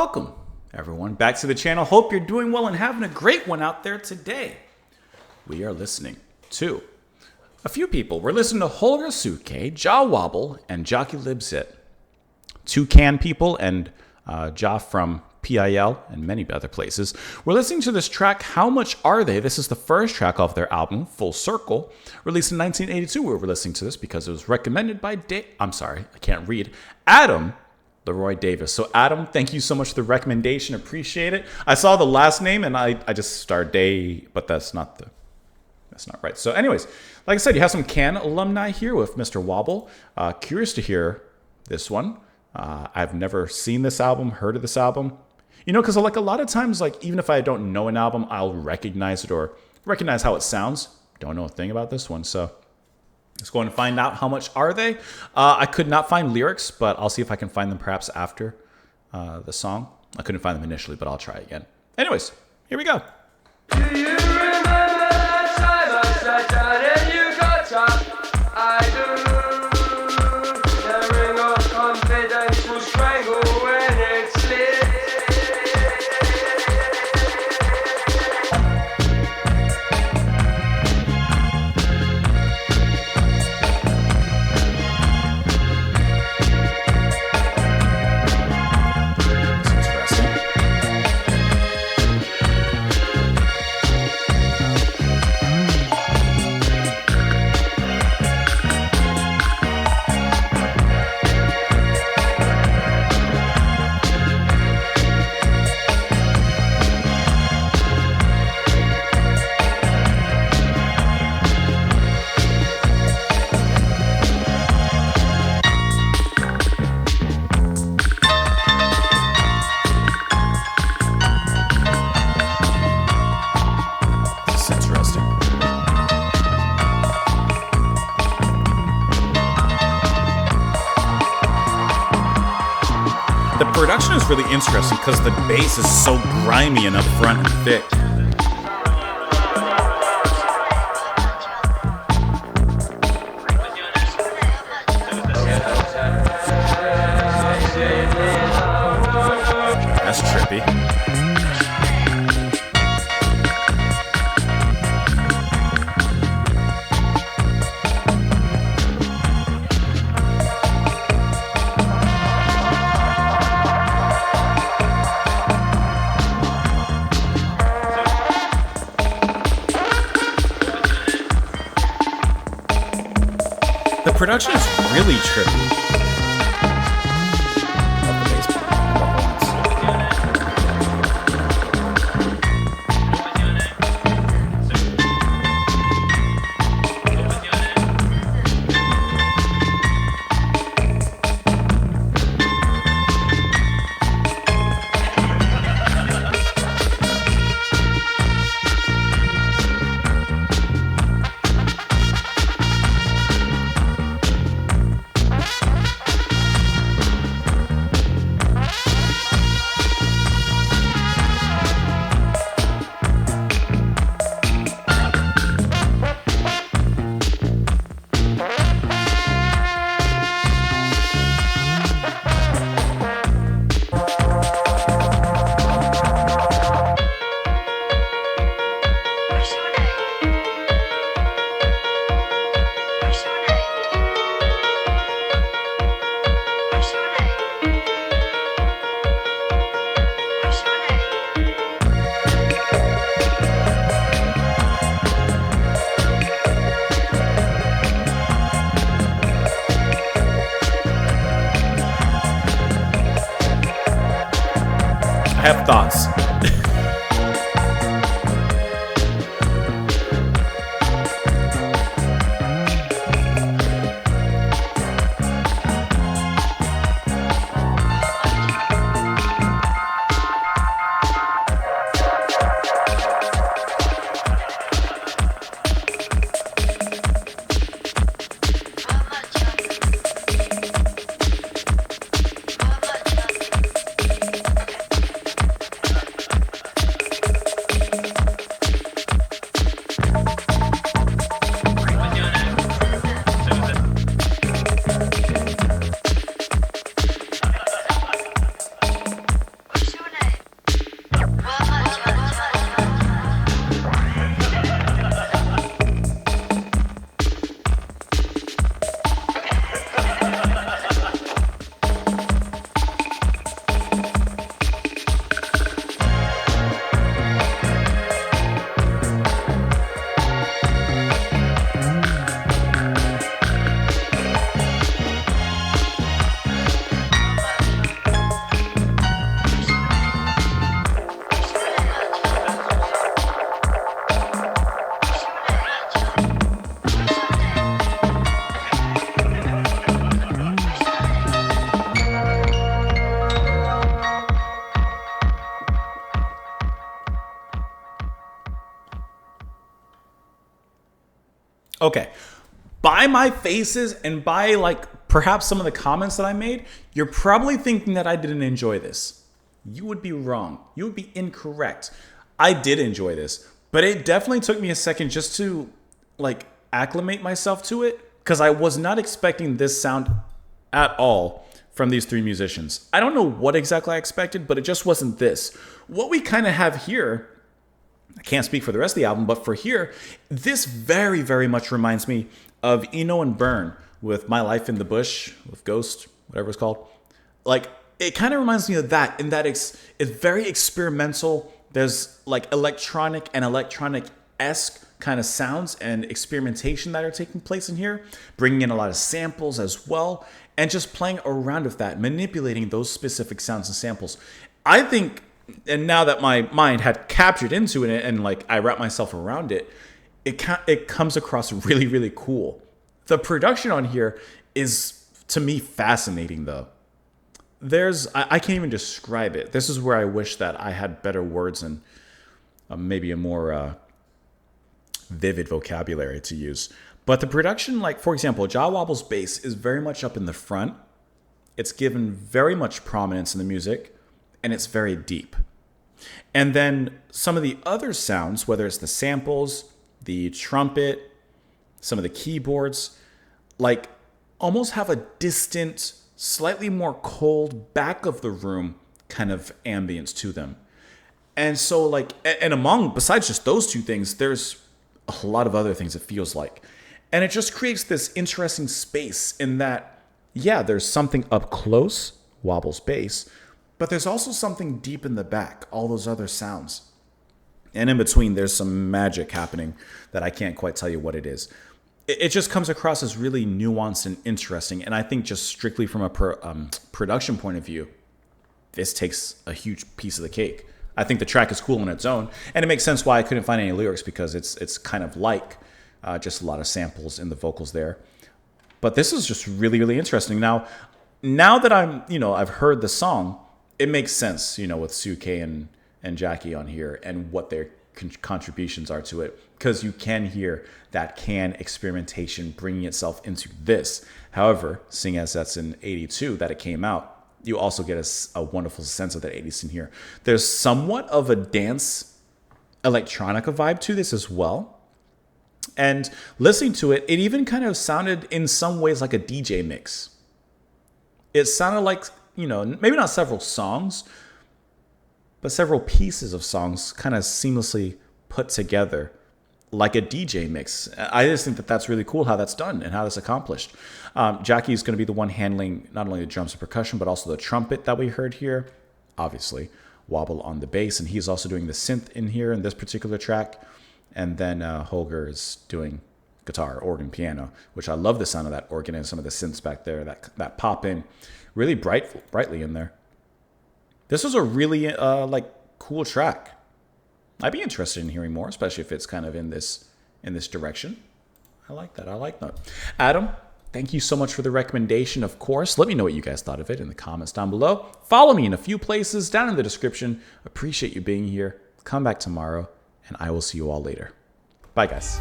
welcome everyone back to the channel. Hope you're doing well and having a great one out there today. We are listening to a few people. We're listening to Holger, Czukay, Wobble, and Jaki Liebezeit. Two Can people and Ja from PIL and many other places. We're listening to this track, How Much Are They? This is the first track off their album, Full Circle, released in 1982. We were listening to this because it was recommended by Adam Leroy Davis. So Adam, thank you so much for the recommendation. Appreciate it. I saw the last name and I just started Day, but that's not right. So anyways, like I said, you have some Can alumni here with Mr. Wobble. Curious to hear this one. I've never seen this album, heard of this album. You know, because like a lot of times, like even if I don't know an album, I'll recognize it or recognize how it sounds. Don't know a thing about this one, so let's go and find out how much are they. I could not find lyrics, but I'll see if I can find them perhaps after the song. I couldn't find them initially, but I'll try again. Anyways, here we go. Do you remember that time I sat down and you got up? I do. The ring of confidence will strangle when it slips. The production is really interesting because the bass is so grimy and up front and thick. That's trippy. The production is really trippy. Love the bass part. I have thoughts. Okay. By my faces and by like perhaps some of the comments that I made, you're probably thinking that I didn't enjoy this. You would be wrong. You would be incorrect. I did enjoy this, but it definitely took me a second just to like acclimate myself to it because I was not expecting this sound at all from these three musicians. I don't know what exactly I expected, but it just wasn't this. What we kind of have here, I can't speak for the rest of the album, but for here, this very, very much reminds me of Eno and Burn with My Life in the Bush, with Ghost, whatever it's called. Like, it kind of reminds me of that in that it's very experimental. There's like electronic and electronic-esque kind of sounds and experimentation that are taking place in here, bringing in a lot of samples as well, and just playing around with that, manipulating those specific sounds and samples. I think, and now that my mind had captured into it and like I wrap myself around it, it comes across really, really cool. The production on here is, to me, fascinating though. I can't even describe it. This is where I wish that I had better words and maybe a more vivid vocabulary to use. But the production, like for example, Ja Wobble's bass is very much up in the front. It's given very much prominence in the music, and it's very deep. And then some of the other sounds, whether it's the samples, the trumpet, some of the keyboards, like almost have a distant, slightly more cold back of the room kind of ambience to them. And so like, and besides just those two things, there's a lot of other things it feels like. And it just creates this interesting space in that, yeah, there's something up close, Wobble's bass, but there's also something deep in the back, all those other sounds. And in between, there's some magic happening that I can't quite tell you what it is. It just comes across as really nuanced and interesting. And I think just strictly from a production point of view, this takes a huge piece of the cake. I think the track is cool on its own. And it makes sense why I couldn't find any lyrics because it's kind of like just a lot of samples in the vocals there. But this is just really, really interesting. Now that I've heard the song, it makes sense, with Czukay and Jaki on here and what their contributions are to it, because you can hear that can experimentation bringing itself into this. However, seeing as that's in 82 that it came out, you also get a wonderful sense of that 80s in here. There's somewhat of a dance electronica vibe to this as well. And listening to it, it even kind of sounded in some ways like a DJ mix. It sounded like, maybe not several songs, but several pieces of songs kind of seamlessly put together like a DJ mix. I just think that that's really cool how that's done and how that's accomplished. Jaki is going to be the one handling not only the drums and percussion, but also the trumpet that we heard here. Obviously, Wobble on the bass, and he's also doing the synth in here in this particular track. And then Holger is doing guitar, organ, piano, which I love the sound of that organ and some of the synths back there that pop in really brightly in there. This was a really cool track. I'd be interested in hearing more, especially if it's kind of in this direction. I like that. Adam, thank you so much for the recommendation, of course. Let me know what you guys thought of it in the comments down below. Follow me in a few places down in the description. Appreciate you being here. Come back tomorrow, and I will see you all later. Bye, guys.